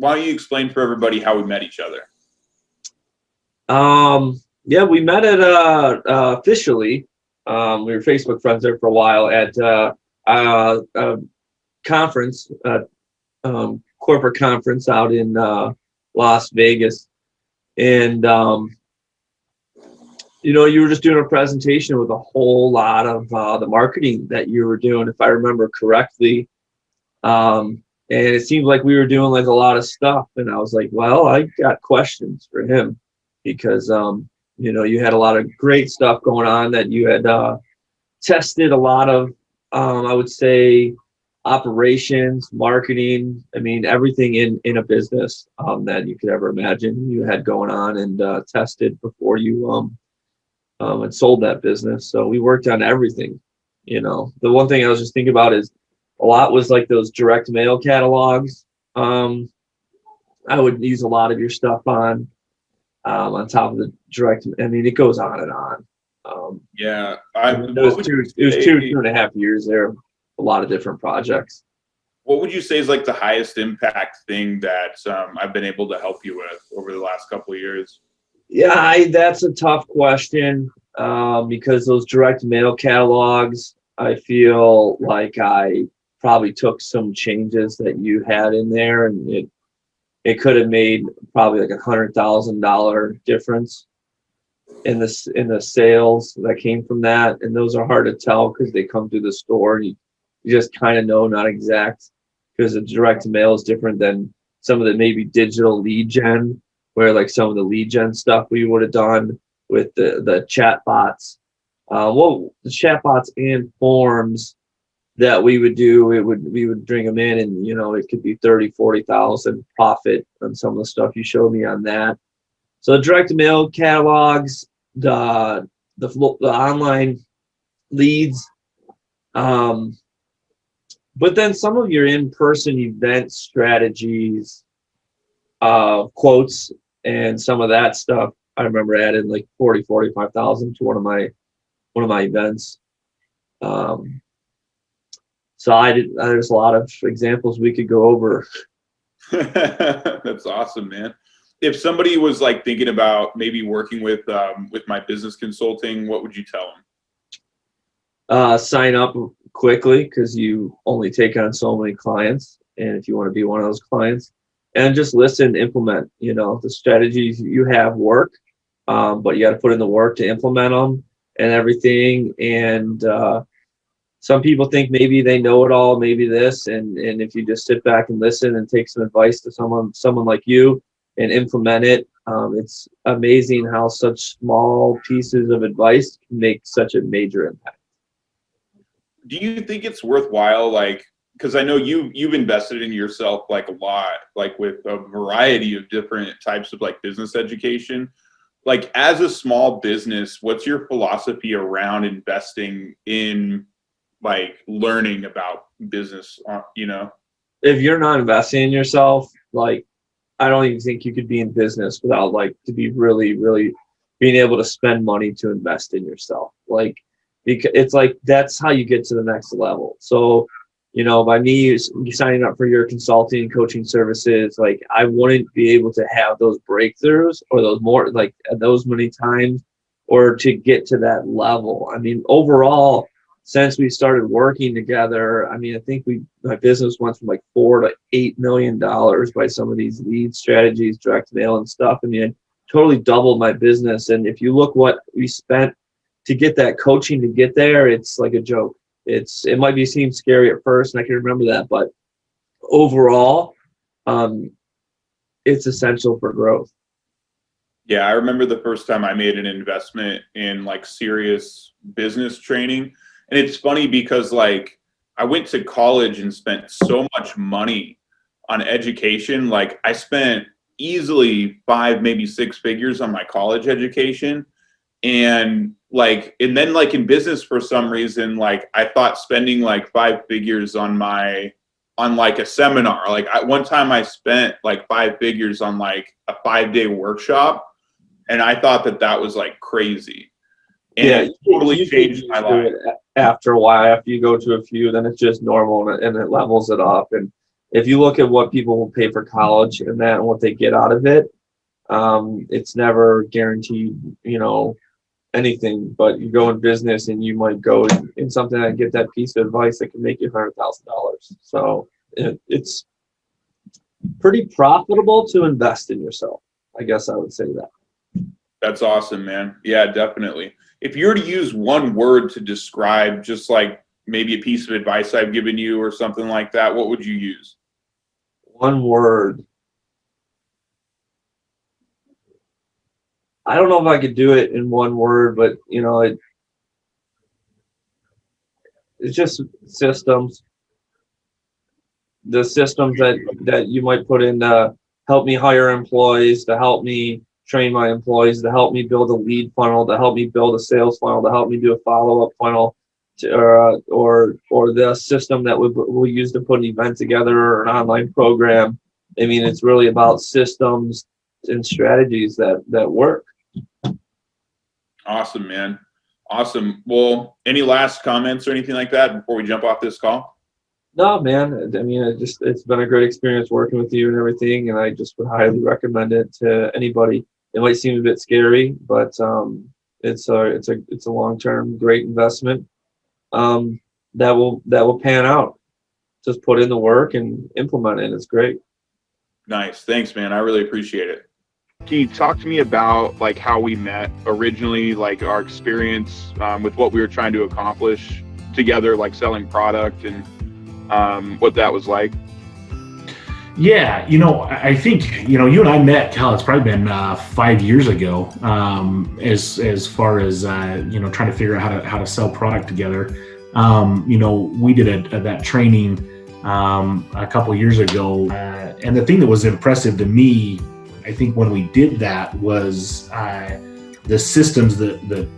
why don't you explain for everybody how we met each other? Yeah, we met at officially. We were Facebook friends there for a while at a conference, corporate conference out in Las Vegas, and you were just doing a presentation with a whole lot of the marketing that you were doing, if I remember correctly. And it seemed like we were doing like a lot of stuff, and I was like, well, I got questions for him because you had a lot of great stuff going on that you had tested a lot of, I would say, operations, marketing. I mean, everything in a business that you could ever imagine you had going on and tested before you and sold that business. So we worked on everything. The one thing I was just thinking about is a lot was like those direct mail catalogs. I would use a lot of your stuff on top of the direct. I mean, it goes on and on. Yeah, it was 2.5 years there. A lot of different projects. What would you say is like the highest impact thing that I've been able to help you with over the last couple of years? Yeah, that's a tough question because those direct mail catalogs, I feel like I probably took some changes that you had in there, and it could have made probably like $100,000 difference in the sales that came from that. And those are hard to tell because they come through the store. And you just kind of know, not exact, because the direct mail is different than some of the maybe digital lead gen, where like some of the lead gen stuff we would have done with the chat bots. The chat bots and forms that we would do, we would bring them in, and it could be 30,000-40,000 profit on some of the stuff you showed me on that. So the direct mail catalogs, the online leads, but then some of your in-person event strategies, quotes, and some of that stuff. I remember adding like 45,000 to one of my events. So there's a lot of examples we could go over. That's awesome, man. If somebody was like thinking about maybe working with my business consulting, what would you tell them? Sign up quickly, because you only take on so many clients. And if you want to be one of those clients, and just listen, implement, the strategies you have work, but you got to put in the work to implement them and everything. And some people think maybe they know it all, maybe this, and if you just sit back and listen and take some advice to someone like you and implement it, it's amazing how such small pieces of advice can make such a major impact. Do you think it's worthwhile, like, because I know you've invested in yourself like a lot, like with a variety of different types of like business education, like as a small business, what's your philosophy around investing in like learning about business? If you're not investing in yourself, like, I don't even think you could be in business without like to be really, really being able to spend money to invest in yourself. Like, because it's like that's how you get to the next level. So by me signing up for your consulting and coaching services, like I wouldn't be able to have those breakthroughs or those many times, or to get to that level. I mean, overall, since we started working together, I mean, I think my business went from like $4 to $8 million by some of these lead strategies, direct mail and stuff. I mean, I totally doubled my business. And if you look what we spent to get that coaching to get there, it's like a joke. It might seem scary at first, and I can remember that, but overall, it's essential for growth. Yeah, I remember the first time I made an investment in like serious business training. And it's funny because like I went to college and spent so much money on education. Like I spent easily 5, maybe 6 figures on my college education. And then like in business, for some reason, like I thought spending like 5 figures on like a seminar, like one time I spent like 5 figures on like a 5-day workshop, and I thought that was like crazy. And yeah, it totally changed my life. After a while, after you go to a few, then it's just normal, and it levels it up. And if you look at what people will pay for college and that and what they get out of it, it's never guaranteed, anything. But you go in business and you might go in something and get that piece of advice that can make you $100,000. So it's pretty profitable to invest in yourself. I guess I would say that. That's awesome, man. Yeah, definitely. If you were to use one word to describe just like maybe a piece of advice I've given you or something like that, what would you use? One word. I don't know if I could do it in one word, but it's just systems. The systems that you might put in to help me hire employees, to help me train my employees, to help me build a lead funnel, to help me build a sales funnel, to help me do a follow-up funnel, or the system that we use to put an event together or an online program. I mean, it's really about systems and strategies that work. Awesome, man. Awesome. Well, any last comments or anything like that before we jump off this call? No, man. I mean, it's been a great experience working with you and everything, and I just would highly recommend it to anybody. It might seem a bit scary, but it's a long-term great investment that will pan out. Just put in the work and implement it. It's great. Nice. Thanks, man. I really appreciate it. Can you talk to me about like how we met originally, like our experience with what we were trying to accomplish together, like selling product and what that was like? Yeah, I think, you and I met, Cal, it's probably been 5 years ago, as far as, trying to figure out how to sell product together. We did that training a couple years ago. And the thing that was impressive to me, I think when we did that was the systems that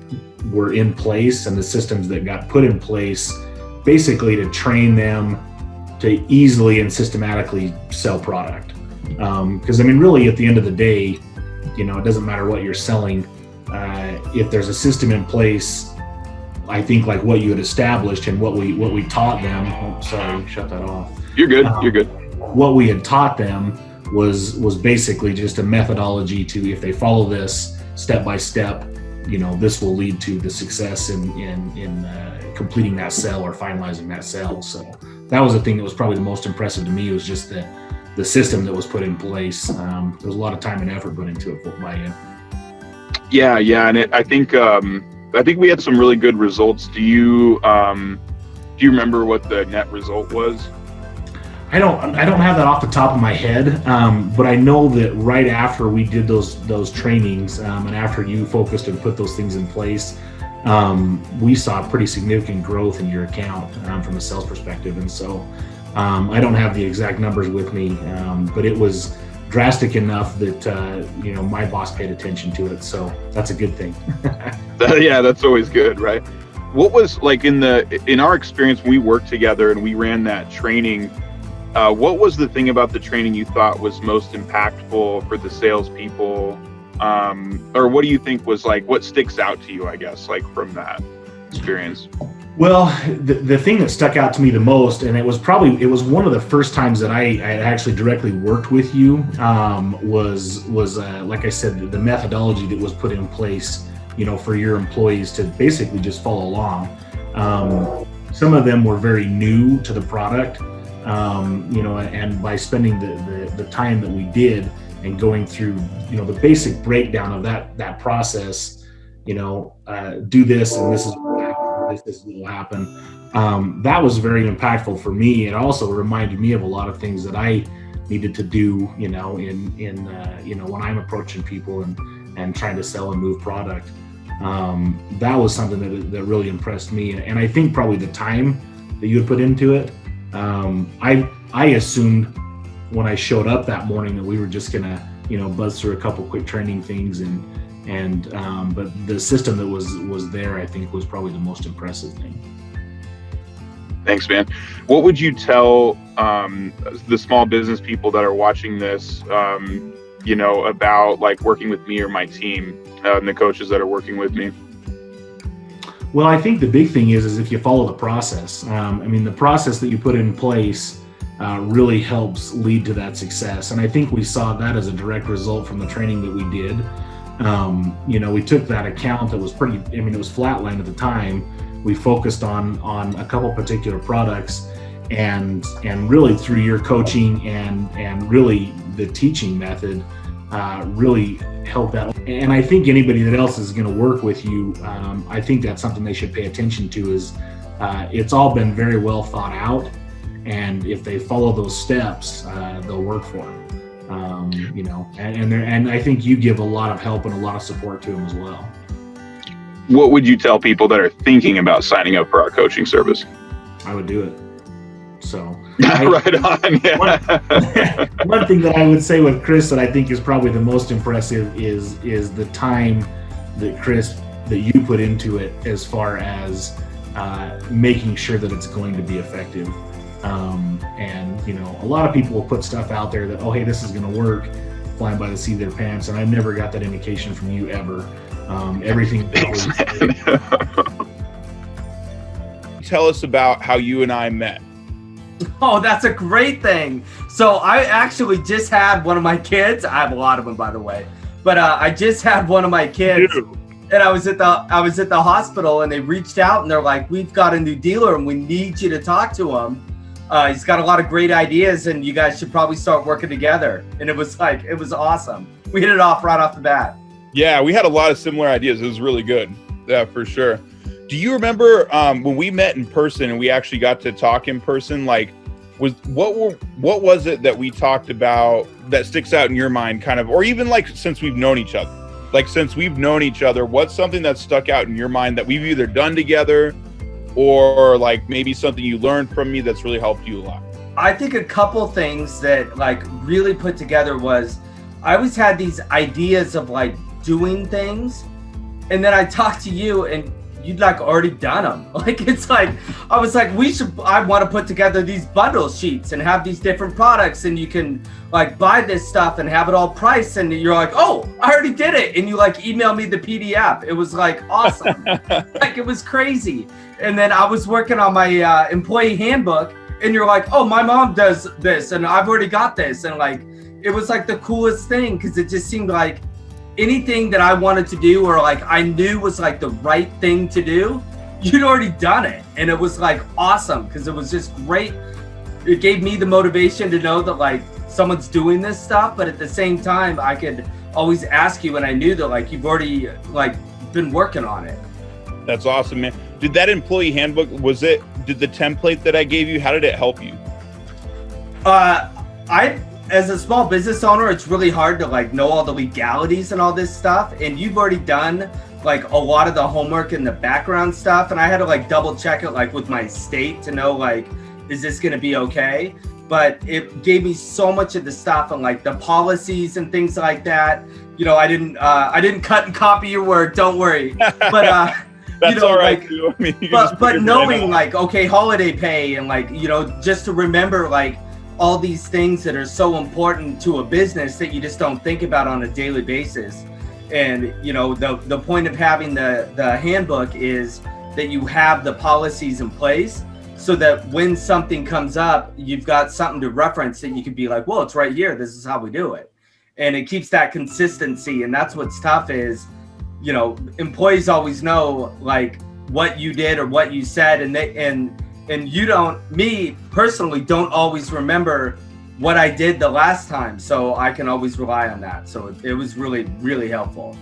were in place and the systems that got put in place basically to train them to easily and systematically sell product. Because really at the end of the day, it doesn't matter what you're selling. If there's a system in place, I think like what you had established and what we taught them. Oh, sorry, shut that off. You're good. You're good. What we had taught them was basically just a methodology to, if they follow this step by step, this will lead to the success in completing that sale or finalizing that sale. So that was the thing that was probably the most impressive to me, was just the system that was put in place. There was a lot of time and effort put into it by you. Yeah, and I think we had some really good results. Do you remember what the net result was? I don't have that off the top of my head, but I know that right after we did those trainings, and after you focused and put those things in place, we saw pretty significant growth in your account from a sales perspective. And so I don't have the exact numbers with me, but it was drastic enough that my boss paid attention to it. So that's a good thing. Yeah, that's always good, right? What was like in our experience when we worked together and we ran that training? What was the thing about the training you thought was most impactful for the salespeople? Or what do you think was like, what sticks out to you, I guess, like from that experience? Well, the thing that stuck out to me the most, and it was one of the first times that I actually directly worked with you, was like I said, the methodology that was put in place, for your employees to basically just follow along. Some of them were very new to the product. And by spending the time that we did and going through, the basic breakdown of that process, do this and this is what happens, this will happen. That was very impactful for me. It also reminded me of a lot of things that I needed to do, when I'm approaching people and trying to sell and move product. That was something that really impressed me. And I think probably the time that you had put into it, I assumed when I showed up that morning that we were just gonna, buzz through a couple quick training things but the system that was there, I think, was probably the most impressive thing. Thanks, man. What would you tell the small business people that are watching this, about like working with me or my team and the coaches that are working with me? Well, I think the big thing is if you follow the process. The process that you put in place, really helps lead to that success. And I think we saw that as a direct result from the training that we did. We took that account that was it was flatline at the time. We focused on a couple particular products, and really through your coaching and really the teaching method really helped that. And I think anybody that else is going to work with you, I think that's something they should pay attention to, is it's all been very well thought out, and if they follow those steps, they'll work for them. And I think you give a lot of help and a lot of support to them as well. What would you tell people that are thinking about signing up for our coaching service? I would do it. So right on. Yeah. One thing that I would say with Chris that I think is probably the most impressive is the time that you put into it, as far as making sure that it's going to be effective. A lot of people will put stuff out there that, oh, hey, this is going to work, flying by the seat of their pants, and I never got that indication from you ever. Everything. Tell us about how you and I met. Oh, that's a great thing. So I actually just had one of my kids. I have a lot of them, by the way, but I just had one of my kids. Dude. And I was at the hospital, and they reached out and they're like, "We've got a new dealer and we need you to talk to him. He's got a lot of great ideas and you guys should probably start working together." And it was awesome. We hit it off right off the bat. Yeah, we had a lot of similar ideas. It was really good. Yeah, for sure. Do you remember when we met in person and we actually got to talk in person? Like, what was it that we talked about that sticks out in your mind, kind of, or even like since we've known each other? Like, since we've known each other, what's something that stuck out in your mind that we've either done together, or like maybe something you learned from me that's really helped you a lot? I think a couple things that like really put together was, I always had these ideas of like doing things, and then I talked to you and you'd like already done them. Like, it's like, I was like, I want to put together these bundle sheets and have these different products, and you can like buy this stuff and have it all priced. And you're like, oh, I already did it. And you like email me the PDF. It was like awesome. Like, it was crazy. And then I was working on my employee handbook, and you're like, oh, my mom does this and I've already got this. And like, it was like the coolest thing, because it just seemed like anything that I wanted to do, or like I knew was like the right thing to do, you'd already done it. And it was like awesome, because it was just great. It gave me the motivation to know that like someone's doing this stuff, but at the same time I could always ask you, and I knew that like you've already like been working on it. That's awesome, man. Did that employee handbook, did the template that I gave you, how did it help you? As a small business owner, it's really hard to like know all the legalities and all this stuff. And you've already done like a lot of the homework and the background stuff. And I had to like double check it like with my state to know like, is this going to be okay? But it gave me so much of the stuff and like the policies and things like that. I didn't cut and copy your work. Don't worry. But that's all right. Like, too. I mean, but knowing like, okay, holiday pay, and like, just to remember like all these things that are so important to a business that you just don't think about on a daily basis. And the point of having the handbook is that you have the policies in place, so that when something comes up, you've got something to reference that you could be like, well, it's right here, this is how we do it. And it keeps that consistency. And that's what's tough is, employees always know like what you did or what you said, and you me personally don't always remember what I did the last time, so I can always rely on that. So it was really, really helpful.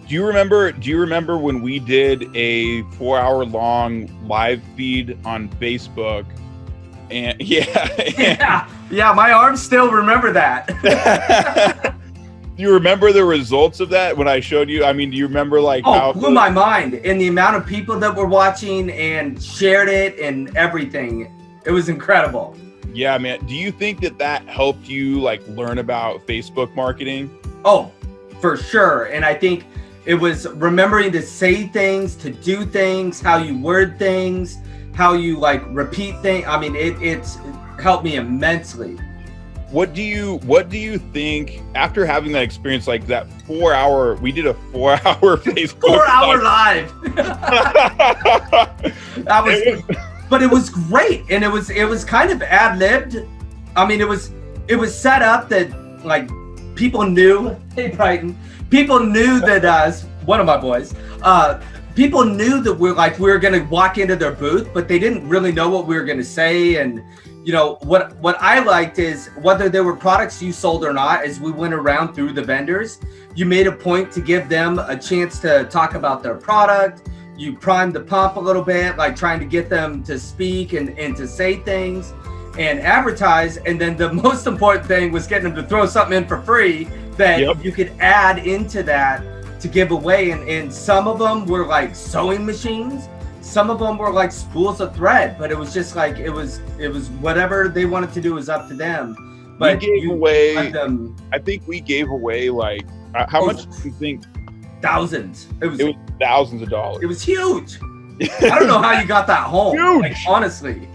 Do you remember when we did a 4-hour long live feed on Facebook? And yeah, my arms still remember that. Do you remember the results of that when I showed you? I mean, do you remember like how blew my mind, and the amount of people that were watching and shared it and everything? It was incredible. Yeah, man. Do you think that helped you like learn about Facebook marketing? Oh, for sure. And I think it was remembering to say things, to do things, how you word things, how you like repeat things. I mean, it's helped me immensely. What do you think after having that experience, like that 4-hour, we did a 4-hour Facebook 4-hour live. But it was great. And it was kind of ad-libbed, I mean, it was set up that like people knew. Hey, Brighton. People knew that one of my boys. People knew that we were gonna walk into their booth, but they didn't really know what we were gonna say. And you know what I liked is whether there were products you sold or not. As we went around through the vendors, you made a point to give them a chance to talk about their product. You primed the pump a little bit, like trying to get them to speak and to say things and advertise. And then the most important thing was getting them to throw something in for free that you could add into that to give away. And some of them were like sewing machines. Some of them were like spools of thread, but it was just like, it was whatever they wanted to do was up to them. But we gave away, I think we gave away like, how much do you think? Thousands. It was thousands of dollars. It was huge. I don't know how you got that home. Huge. Like, honestly.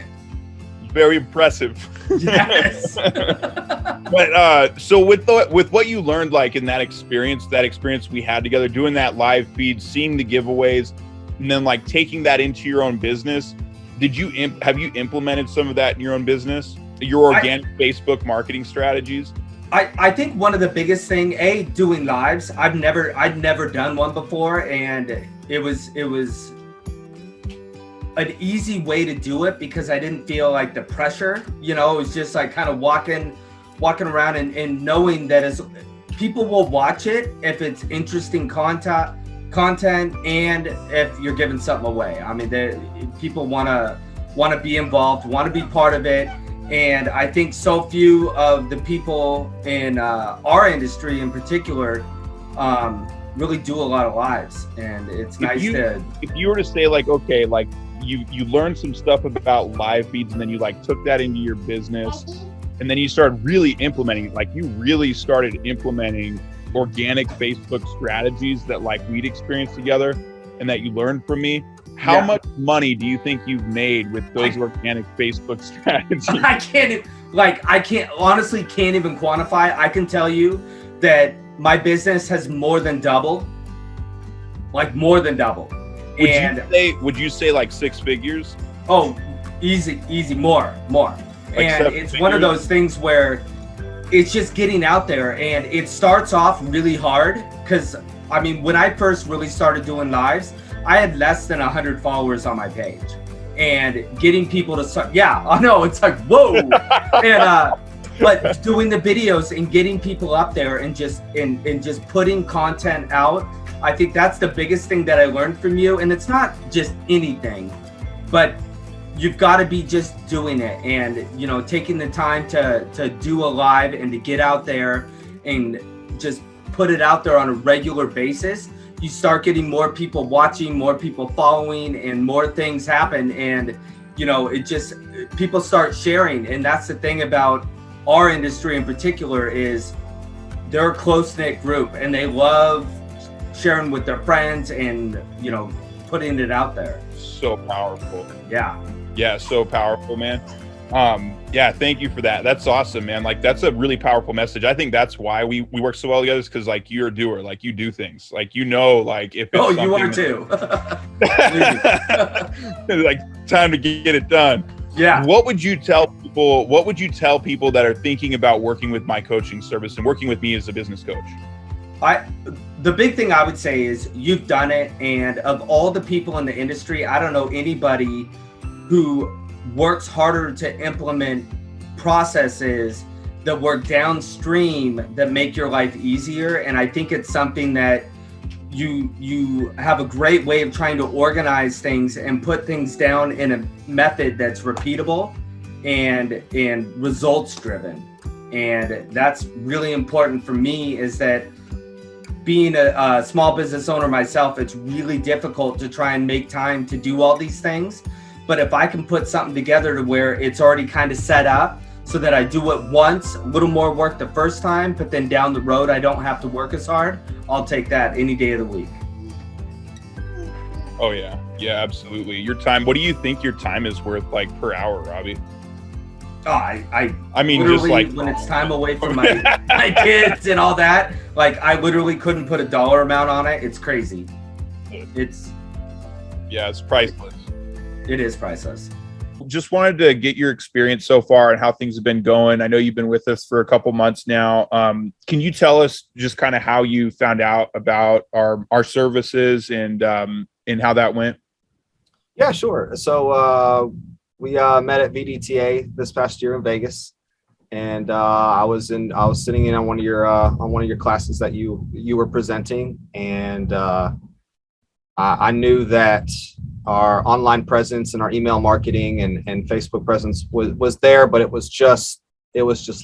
Very impressive. Yes. But so with what you learned, like in that experience we had together, doing that live feed, seeing the giveaways, and then like taking that into your own business, have you implemented some of that in your own business? Your organic Facebook marketing strategies? I think one of the biggest thing, doing lives. I'd never done one before, and it was an easy way to do it because I didn't feel like the pressure. You know, it was just like kind of walking around and knowing that as people will watch it if it's interesting content and if you're giving something away. I mean, people want to be involved, want to be part of it. And I think so few of the people in our industry in particular really do a lot of lives. And it's nice to... If you were to say like, okay, like you learned some stuff about live feeds and then you like took that into your business and then you started really implementing it, like you really started implementing organic Facebook strategies that like we'd experienced together and that you learned from me. How much money do you think you've made with those organic Facebook strategies? I can't honestly can't even quantify. I can tell you that my business has more than doubled. Like more than doubled. Would you say like 6 figures? Oh, easy, more. Like and it's one of those things where it's just getting out there, and it starts off really hard because I mean, when I first really started doing lives, I had less than 100 followers on my page, and getting people to start, I know, it's like, whoa. And but doing the videos and getting people up there and just putting content out, I think that's the biggest thing that I learned from you. And it's not just anything, but you've got to be just doing it and, you know, taking the time to do a live and to get out there and just put it out there on a regular basis. You start getting more people watching, more people following, and more things happen. And, you know, people start sharing. And that's the thing about our industry in particular is they're a close-knit group and they love sharing with their friends and, you know, putting it out there. So powerful. Yeah, so powerful, man. Thank you for that. That's awesome, man. Like that's a really powerful message. I think that's why we work so well together, is because like you're a doer, like you do things, like you know, like if it's you are too. Like time to get it done. Yeah. What would you tell people that are thinking about working with my coaching service and working with me as a business coach? The big thing I would say is you've done it, and of all the people in the industry, I don't know anybody who works harder to implement processes that work downstream that make your life easier. And I think it's something that you have a great way of trying to organize things and put things down in a method that's repeatable and results driven. And that's really important for me, is that being a small business owner myself, it's really difficult to try and make time to do all these things. But if I can put something together to where it's already kind of set up so that I do it once, a little more work the first time, but then down the road, I don't have to work as hard, I'll take that any day of the week. Oh yeah. Yeah, absolutely. Your time, what do you think your time is worth like per hour, Robbie? Oh, I mean, just like when it's time away from my kids and all that, like I literally couldn't put a dollar amount on it. It's crazy. It's priceless. It is priceless. Just wanted to get your experience so far and how things have been going. I know you've been with us for a couple months now. Can you tell us just kind of how you found out about our services and how that went? Yeah, sure. So we met at VDTA this past year in Vegas, and I was sitting in on one of your classes that you were presenting, and I knew that our online presence and our email marketing and Facebook presence was there, but it was just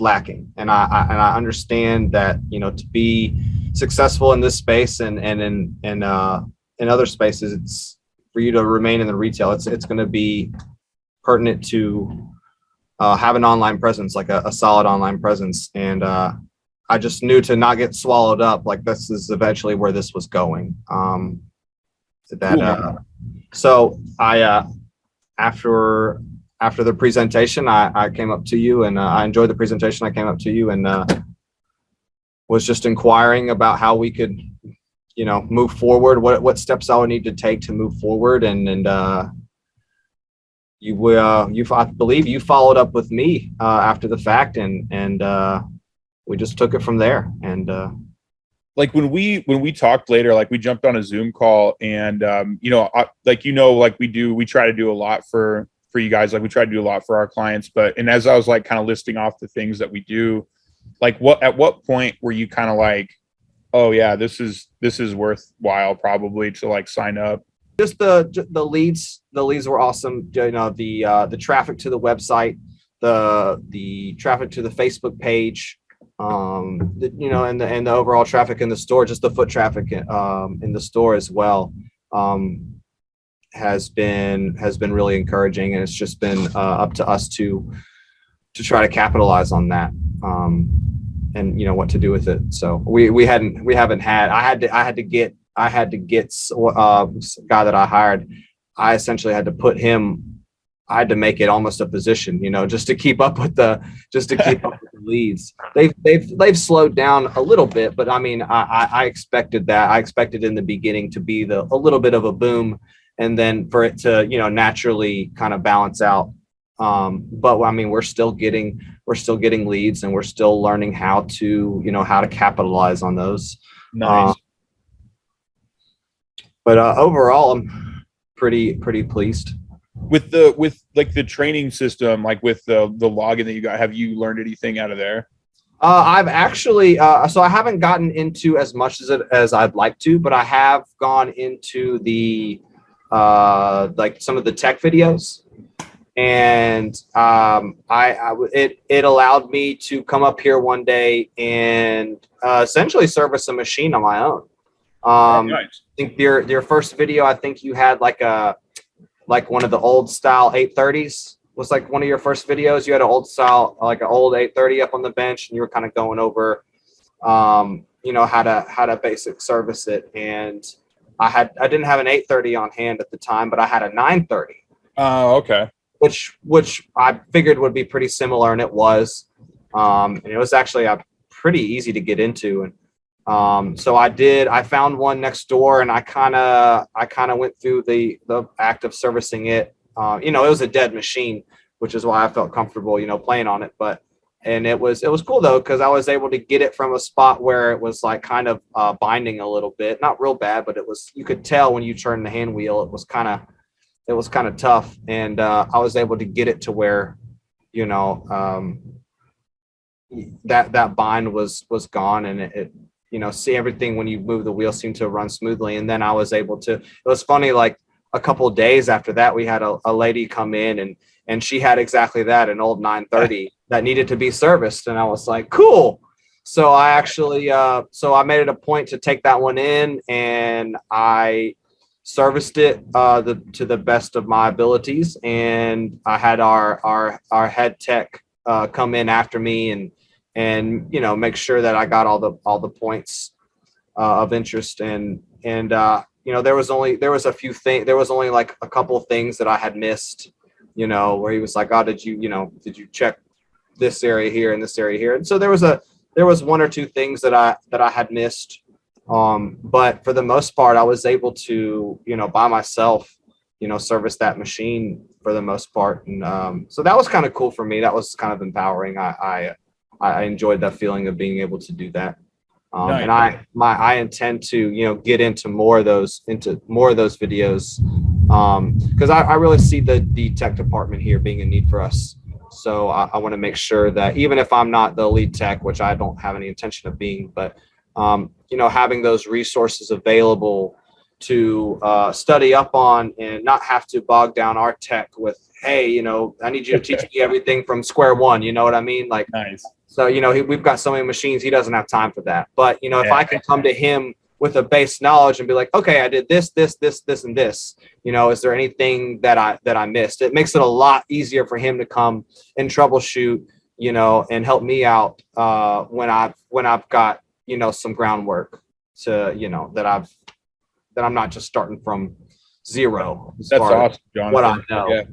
lacking. And I understand that, you know, to be successful in this space and in other spaces, it's for you to remain in the retail. It's going to be pertinent to have an online presence, like a solid online presence. And I just knew to not get swallowed up. Like, this is eventually where this was going. So I after the presentation, I came up to you, and I enjoyed the presentation. I came up to you and was just inquiring about how we could, you know, move forward, what steps I would need to take to move forward. And I believe you followed up with me after the fact, and we just took it from there. And like when we talked later, like we jumped on a Zoom call, and we try to do a lot for you guys. Like we try to do a lot for our clients, and as I was like kind of listing off the things that we do, like at what point were you kind of like, oh yeah, this is worthwhile probably to like sign up? Just the leads were awesome. You know, the traffic to the website, the traffic to the Facebook page, and the overall traffic in the store, just the foot traffic in the store as well, has been really encouraging, and it's just been up to us to try to capitalize on that, and you know what to do with it. So I had to get guy that I hired. I essentially had to put him. I had to make it almost a position, you know, just to keep up with the leads. They've slowed down a little bit, but I mean, I expected that. I expected in the beginning to be a little bit of a boom, and then for it to, you know, naturally kind of balance out. But I mean, we're still getting leads, and we're still learning how to capitalize on those. Nice. But overall, I'm pretty pleased. With like the training system, like with the login that you got, have you learned anything out of there? I've actually, so I haven't gotten into as much as I'd like to, but I have gone into the like some of the tech videos, and it allowed me to come up here one day and essentially service a machine on my own. Nice. I think your first video, I think you had like one of the old style 830s was like one of your first videos. You had an old style, like an old 830 up on the bench, and you were kind of going over, how to basic service it. And I didn't have an 830 on hand at the time, but I had a 930. Oh, okay. Which I figured would be pretty similar, and it was. And it was actually pretty easy to get into. And so I found one next door, and I kind of went through the act of servicing it. It was a dead machine, which is why I felt comfortable, playing on it. And it was cool though, because I was able to get it from a spot where it was like kind of binding a little bit, not real bad, but you could tell when you turn the hand wheel, it was kind of tough. And I was able to get it to where, that bind was gone, and it see everything when you move the wheel seemed to run smoothly. And then I was able to, it was funny, like a couple of days after that, we had a lady come in, and she had exactly that, an old 930 that needed to be serviced. And I was like, cool. So I actually, I made it a point to take that one in, and I serviced it to the best of my abilities. And I had our head tech come in after me and make sure that I got all the points of interest. And there was a few things, there was only like a couple of things that I had missed, where he was like, oh, did you check this area here and this area here? And so there was one or two things that I had missed. But for the most part, I was able to, by myself, service that machine for the most part. And so that was kind of cool for me. That was kind of empowering. I enjoyed that feeling of being able to do that. Nice. And I intend to, get into more of those videos. Because I really see the tech department here being a need for us. So I want to make sure that even if I'm not the lead tech, which I don't have any intention of being, but having those resources available to study up on and not have to bog down our tech with, hey, I need you to teach me everything from square one. You know what I mean? Like, Nice. So, we've got so many machines, he doesn't have time for that. But, if I can come to him with a base knowledge and be like, okay, I did this, and this, is there anything that I missed? It makes it a lot easier for him to come and troubleshoot, and help me out when I've got, some groundwork to, that I'm not just starting from zero. That's awesome, Jonathan. What I know. Yeah.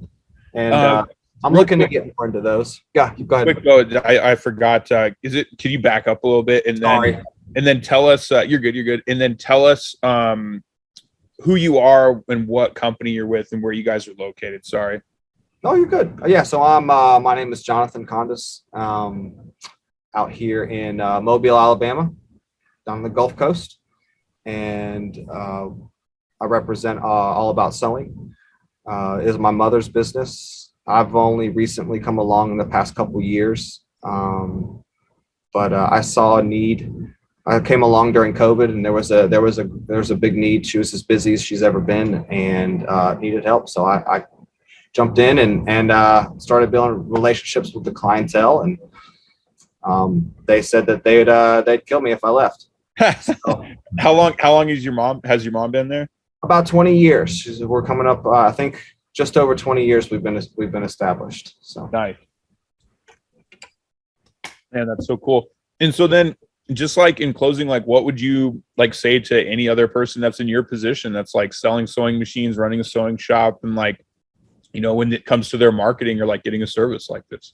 And I'm looking to get more into those. Yeah, go ahead. Quick, I forgot. Can you back up a little bit and then tell us? You're good. And then tell us who you are and what company you're with and where you guys are located. Sorry. No, you're good. Yeah, so I'm. My name is Jonathan Condis. Out here in Mobile, Alabama, down the Gulf Coast, and I represent All About Sewing. Is my mother's business. I've only recently come along in the past couple years, but I saw a need. I came along during COVID, and there was a big need. She was as busy as she's ever been, and needed help. So I jumped in and started building relationships with the clientele, and they said that they'd kill me if I left. So, How long has your mom been there? About 20 years. We're coming up. I think just over 20 years we've been established. So nice. Man, that's so cool. And so then, just like in closing, like what would you like say to any other person that's in your position that's like selling sewing machines, running a sewing shop, and like, when it comes to their marketing or like getting a service like this?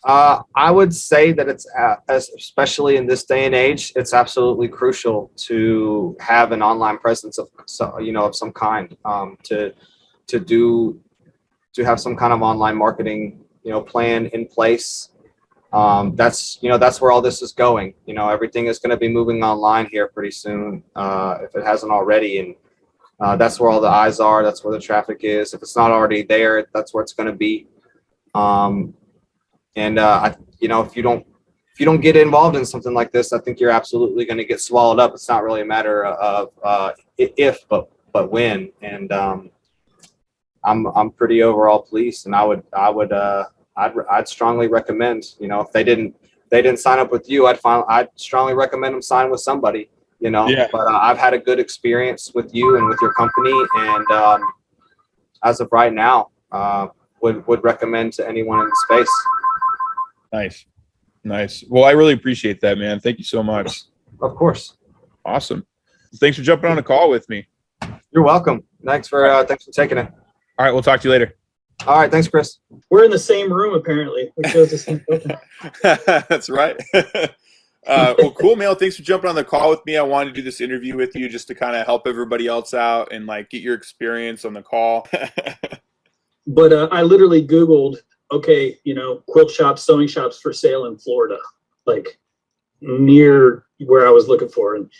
I would say that it's especially in this day and age, it's absolutely crucial to have an online presence of some kind, to have some kind of online marketing, plan in place. That's where all this is going. Everything is going to be moving online here pretty soon, if it hasn't already. And that's where all the eyes are. That's where the traffic is. If it's not already there, that's where it's going to be. If you don't get involved in something like this, I think you're absolutely going to get swallowed up. It's not really a matter of if, but when. And I'm pretty overall pleased, and I'd strongly recommend. If they didn't sign up with you, I'd strongly recommend them sign with somebody. Yeah. But I've had a good experience with you and with your company, and as of right now, would recommend to anyone in the space. Nice. Well, I really appreciate that, man. Thank you so much. Of course. Awesome. Thanks for jumping on a call with me. You're welcome. Thanks for taking it. All right, we'll talk to you later. All right, thanks, Chris. We're in the same room apparently. We chose the same building. That's right. Well, cool, man. Thanks for jumping on the call with me. I wanted to do this interview with you just to kind of help everybody else out and like get your experience on the call. But I literally Googled, okay, quilt shops, sewing shops for sale in Florida, like near where I was looking for. And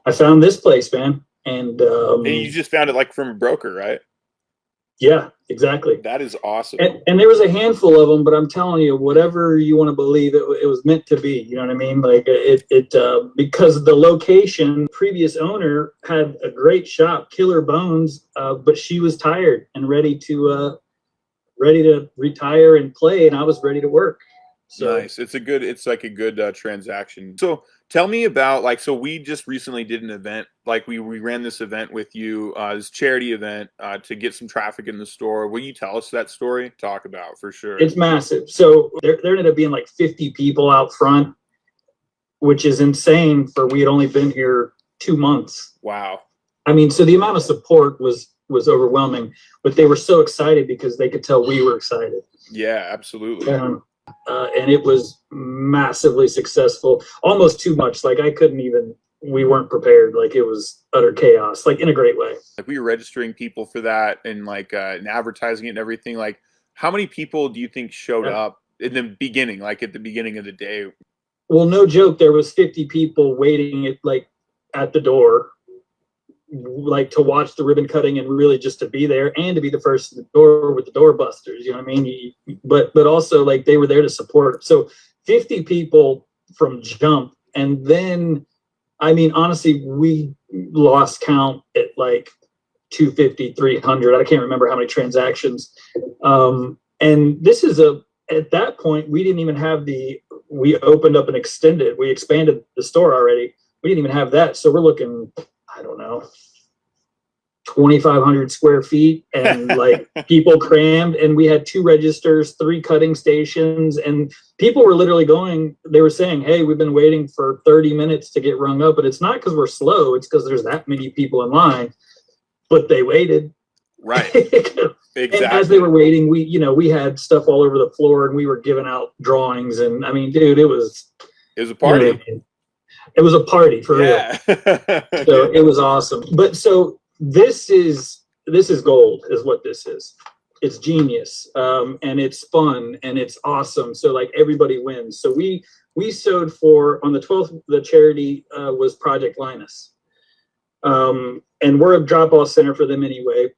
I found this place, man. And you just found it like from a broker, right? Yeah, exactly. That is awesome. And there was a handful of them, but I'm telling you, whatever you want to believe, it was meant to be. You know what I mean? Like because the location, previous owner had a great shop, Killer Bones, but she was tired and ready to retire and play, and I was ready to work. So nice. It's like a good transaction. So tell me about so we just recently did an event, like we ran this event with you, this charity event to get some traffic in the store. Will you tell us that story? Talk about for sure. It's massive. So there ended up being like 50 people out front, which is insane for we had only been here 2 months. Wow. I mean, so the amount of support was overwhelming, but they were so excited because they could tell we were excited. Yeah, absolutely. And it was massively successful, almost too much. Like I couldn't even we weren't prepared. Like it was utter chaos, like in a great way. Like we were registering people for that and like and advertising it and everything. Like how many people do you think showed up in the beginning, like at the beginning of the day? Well, no joke, there was 50 people waiting at the door, like to watch the ribbon cutting and really just to be there and to be the first to the door with the door busters, you know what I mean? But also like they were there to support. So 50 people from jump. And then, I mean, honestly, we lost count at like 250, 300. I can't remember how many transactions. And this is at that point, we didn't even have we opened up we expanded the store already. We didn't even have that. So we're looking, I don't know, 2,500 square feet and like people crammed, and we had 2 registers, 3 cutting stations, and people were literally they were saying, hey, we've been waiting for 30 minutes to get rung up, but it's not because we're slow, it's because there's that many people in line, but they waited. Right. Exactly. And as they were waiting, we had stuff all over the floor and we were giving out drawings, and I mean, dude, it was a party. You know what I mean? It was a party for real. So it was awesome. But so this is gold, is what this is. It's genius, and it's fun and it's awesome. So like everybody wins. So we sewed on the 12th. The charity was Project Linus, and we're a drop-off center for them anyway.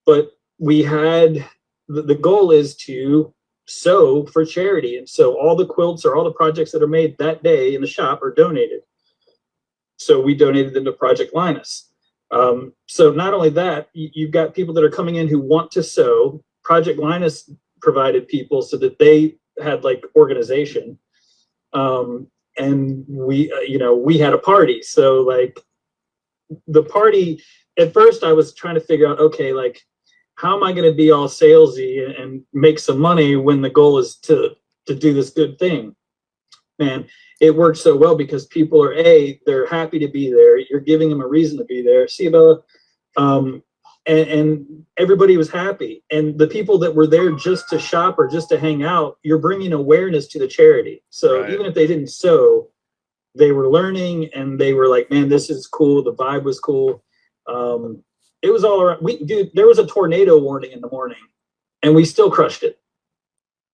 But we had the goal is to sew for charity, and so all the quilts or all the projects that are made that day in the shop are donated. So we donated them to Project Linus. So not only that, you've got people that are coming in who want to sew. Project Linus provided people so that they had like organization, and we had a party. So like the party, at first I was trying to figure out, okay, like how am I going to be all salesy and make some money when the goal is to do this good thing? Man, it worked so well because people are they're happy to be there. You're giving them a reason to be there. See, Bella, and everybody was happy. And the people that were there just to shop or just to hang out, you're bringing awareness to the charity. So even if they didn't sew, they were learning and they were like, man, this is cool. The vibe was cool. It was all around. There was a tornado warning in the morning and we still crushed it.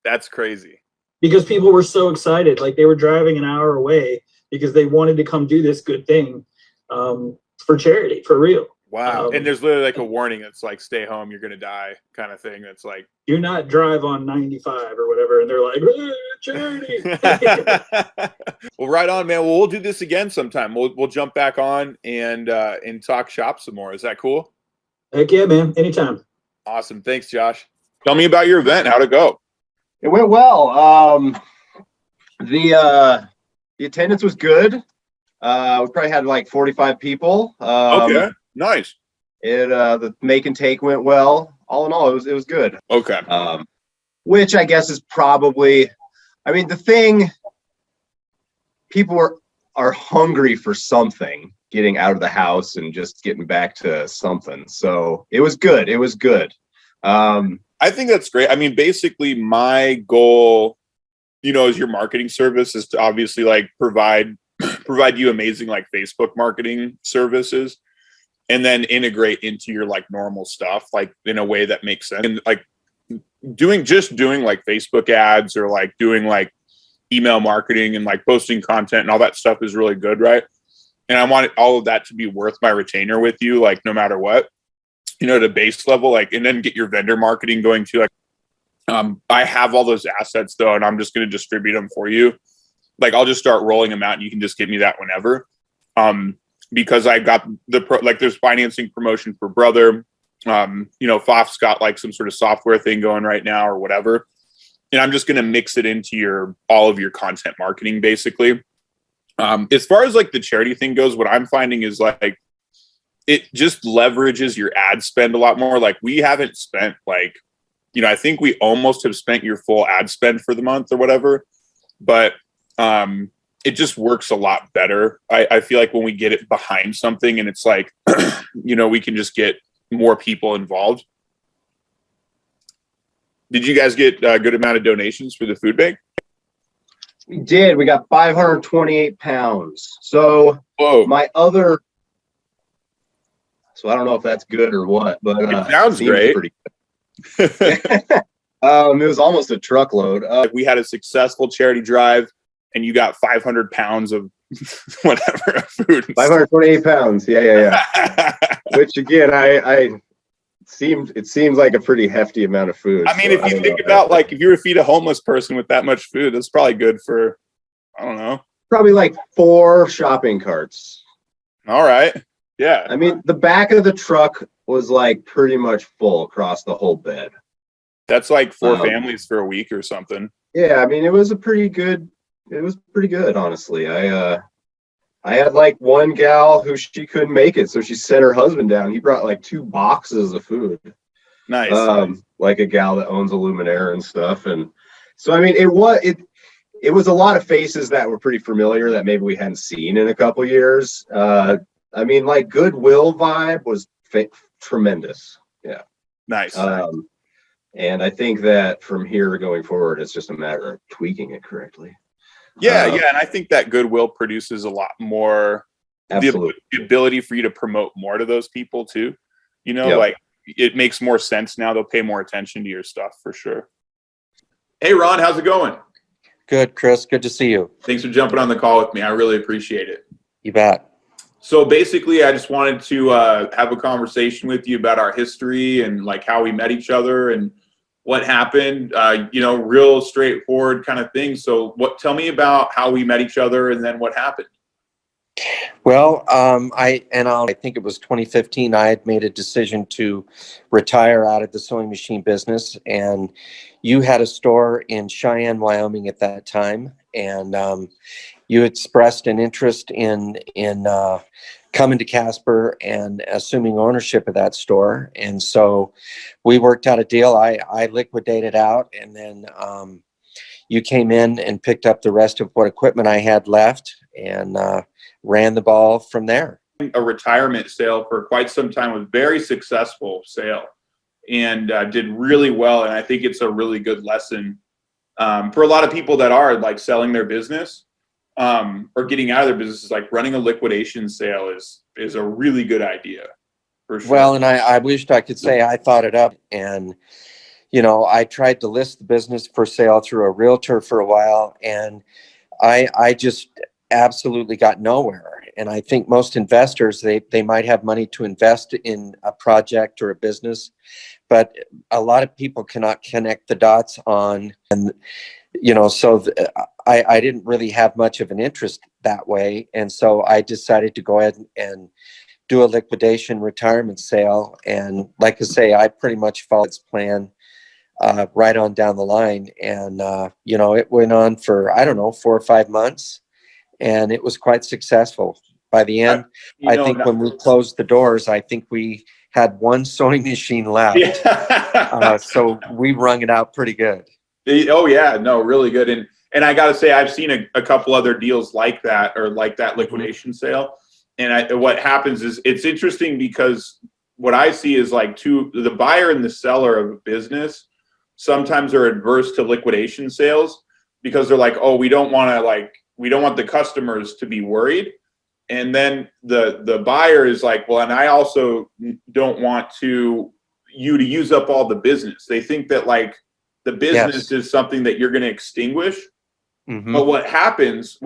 That's crazy. Because people were so excited. Like they were driving an hour away because they wanted to come do this good thing for charity, for real. Wow. And there's literally like a warning that's like, stay home, you're going to die kind of thing. That's like, do not drive on 95 or whatever. And they're like, charity. Well, right on, man. Well, we'll do this again sometime. We'll jump back on and talk shop some more. Is that cool? Heck yeah, man. Anytime. Awesome. Thanks, Josh. Tell me about your event. How'd it go? It went well. The attendance was good. We probably had like 45 people. Okay, nice. The make and take went well. All in all, it was good. Okay. Which I guess is probably, I mean, the thing, people are hungry for something, getting out of the house and just getting back to something. So it was good. It was good. I think that's great. I mean, basically my goal, as your marketing service is to obviously like provide you amazing like Facebook marketing services and then integrate into your like normal stuff, like in a way that makes sense. And like doing like Facebook ads or like doing like email marketing and like posting content and all that stuff is really good. Right. And I want all of that to be worth my retainer with you, like no matter what. At a base level, like, and then get your vendor marketing going too. Like, I have all those assets though, and I'm just going to distribute them for you. Like, I'll just start rolling them out and you can just give me that whenever. Because I got there's financing promotion for Brother. Fof's got like some sort of software thing going right now or whatever. And I'm just going to mix it into all of your content marketing basically. As far as like the charity thing goes, what I'm finding is like, it just leverages your ad spend a lot more. Like we haven't spent like, I think we almost have spent your full ad spend for the month or whatever, but it just works a lot better. I feel like when we get it behind something and it's like, we can just get more people involved. Did you guys get a good amount of donations for the food bank? We did. We got 528 pounds. So Whoa. So I don't know if that's good or what, but It sounds seems great. pretty good. It was almost a truckload. We had a successful charity drive, and you got 500 pounds of whatever food. 528 pounds. Yeah. Which again, it seems like a pretty hefty amount of food. I mean, so if you think about like if you were to feed a homeless person with that much food, that's probably good for, I don't know. Probably like 4 shopping carts. All right. Yeah. I mean, the back of the truck was like pretty much full across the whole bed. That's like 4 families for a week or something. Yeah, I mean, it was pretty good, honestly. I had like one gal who she couldn't make it, so she sent her husband down. He brought like 2 boxes of food. Nice. Like a gal that owns a Luminaire and stuff. And so I mean, it was a lot of faces that were pretty familiar that maybe we hadn't seen in a couple years. I mean, like Goodwill vibe was tremendous. Yeah. Nice. And I think that from here going forward, it's just a matter of tweaking it correctly. Yeah, and I think that Goodwill produces a lot more, the ability for you to promote more to those people too. You know, like it makes more sense now. They'll pay more attention to your stuff for sure. Hey, Ron, how's it going? Good, Chris. Good to see you. Thanks for jumping on the call with me. I really appreciate it. You bet. So basically, I just wanted to have a conversation with you about our history and like how we met each other and what happened, real straightforward kind of thing. So tell me about how we met each other and then what happened. Well, I think it was 2015, I had made a decision to retire out of the sewing machine business, and you had a store in Cheyenne, Wyoming at that time. And you expressed an interest in coming to Casper and assuming ownership of that store. And so we worked out a deal. I liquidated out, and then you came in and picked up the rest of what equipment I had left and ran the ball from there. A retirement sale for quite some time, was very successful sale, and did really well. And I think it's a really good lesson for a lot of people that are like selling their business or getting out of their business. Like running a liquidation sale is a really good idea for sure. Well, and I wished I could say I thought it up, and I tried to list the business for sale through a realtor for a while, and I just absolutely got nowhere. And I think most investors, they might have money to invest in a project or a business, but a lot of people cannot connect the dots on, and I didn't really have much of an interest that way. And so I decided to go ahead and do a liquidation retirement sale. And like I say, I pretty much followed its plan right on down the line. And, it went on for, 4 or 5 months, and it was quite successful. By the end, I think when we closed the doors, I think we had 1 sewing machine left. Yeah. So we wrung it out pretty good. Oh yeah, no, really good. And I got to say, I've seen a couple other deals like that, or like that liquidation sale. And what happens is, it's interesting because what I see is like the buyer and the seller of a business sometimes are adverse to liquidation sales because they're like, oh, we don't want the customers to be worried. And then the buyer is like, well, and I also don't want you to use up all the business. They think that like the business is something that you're going to extinguish. Mm-hmm. But what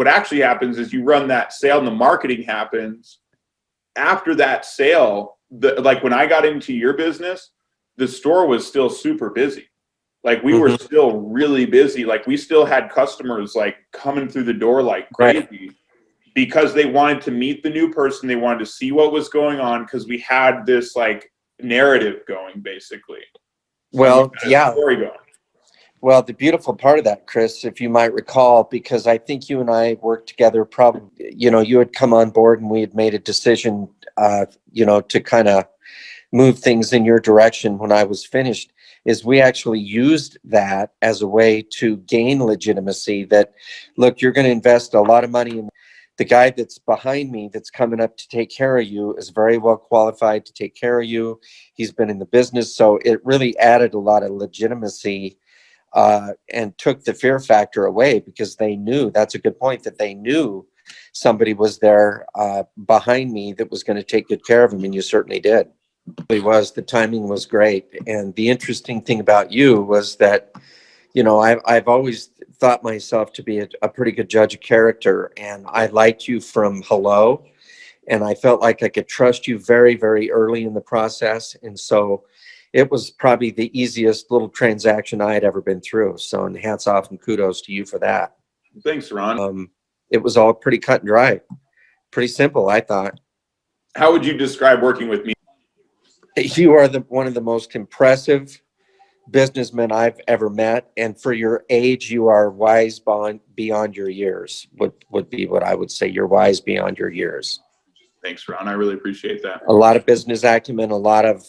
actually happens is you run that sale and the marketing happens after that sale. Like when I got into your business, the store was still super busy. Like we were still really busy. Like we still had customers like coming through the door like crazy because they wanted to meet the new person. They wanted to see what was going on because we had this like narrative going basically. Well, yeah. Story going. Well, the beautiful part of that, Chris, if you might recall, because I think you and I worked together, probably, you had come on board and we had made a decision, to kind of move things in your direction when I was finished, is we actually used that as a way to gain legitimacy that, look, you're going to invest a lot of money in the guy that's behind me that's coming up to take care of you is very well qualified to take care of you. He's been in the business. So it really added a lot of legitimacy and took the fear factor away, because they knew, that's a good point, that they knew somebody was there behind me that was going to take good care of him, and you certainly did. It was, the timing was great. And the interesting thing about you was that, you know, I've always thought myself to be a pretty good judge of character, and I liked you from hello, and I felt like I could trust you very, very early in the process. And so it was probably the easiest little transaction I had ever been through. So, and hats off and kudos to you for that. Thanks, Ron. It was all pretty cut and dry, pretty simple, I thought. How would you describe working with me? You are one of the most impressive businessmen I've ever met, and for your age, you are wise beyond your years. Would be what I would say. You're wise beyond your years. Thanks, Ron. I really appreciate that. A lot of business acumen, a lot of,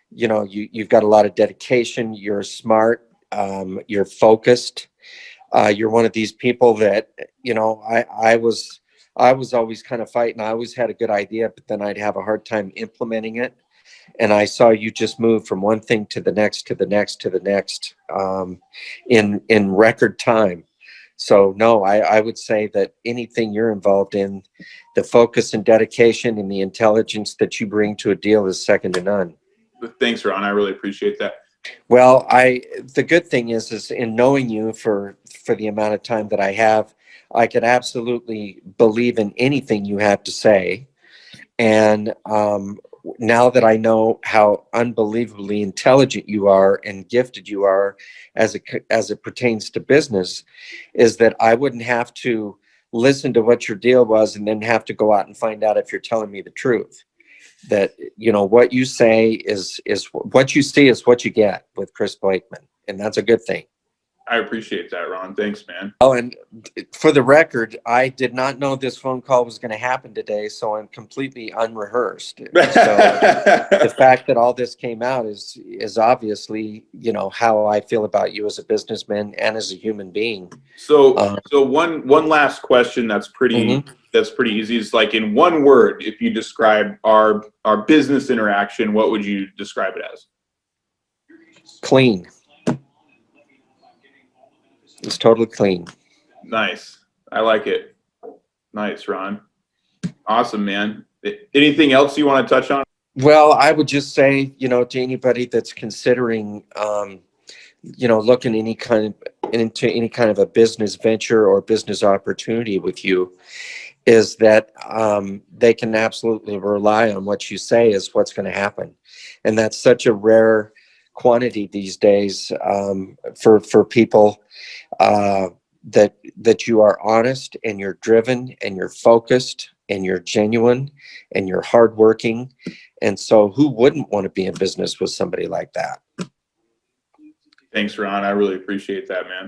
you know, you've got a lot of dedication. You're smart. You're focused. You're one of these people that, you know, I was always kind of fighting. I always had a good idea, but then I'd have a hard time implementing it. And I saw you just move from one thing to the next, to the next, to the next, in record time. So no, I would say that anything you're involved in, the focus and dedication and the intelligence that you bring to a deal is second to none. Thanks, Ron. I really appreciate that. Well, the good thing is in knowing you for the amount of time that I have, I could absolutely believe in anything you have to say. And now that I know how unbelievably intelligent you are and gifted you are as it pertains to business, is that I wouldn't have to listen to what your deal was and then have to go out and find out if you're telling me the truth. That, you know, what you say is what you see is what you get with Chris Blakeman, and that's a good thing. I appreciate that, Ron. Thanks, man. Oh, and for the record, I did not know this phone call was going to happen today, so I'm completely unrehearsed. So the fact that all this came out is obviously, you know, how I feel about you as a businessman and as a human being. So one last question that's pretty easy. Is like, in one word, if you describe our business interaction, what would you describe it as? Clean. It's totally clean. Nice. I like it. Nice, Ron. Awesome, man. Anything else you want to touch on? Well, I would just say, you know, to anybody that's considering, you know, looking into any kind of a business venture or business opportunity with you, is that they can absolutely rely on what you say is what's going to happen. And that's such a rare quantity these days, for people, that you are honest and you're driven and you're focused and you're genuine and you're hardworking. And so who wouldn't want to be in business with somebody like that? Thanks, Ron. I really appreciate that, man.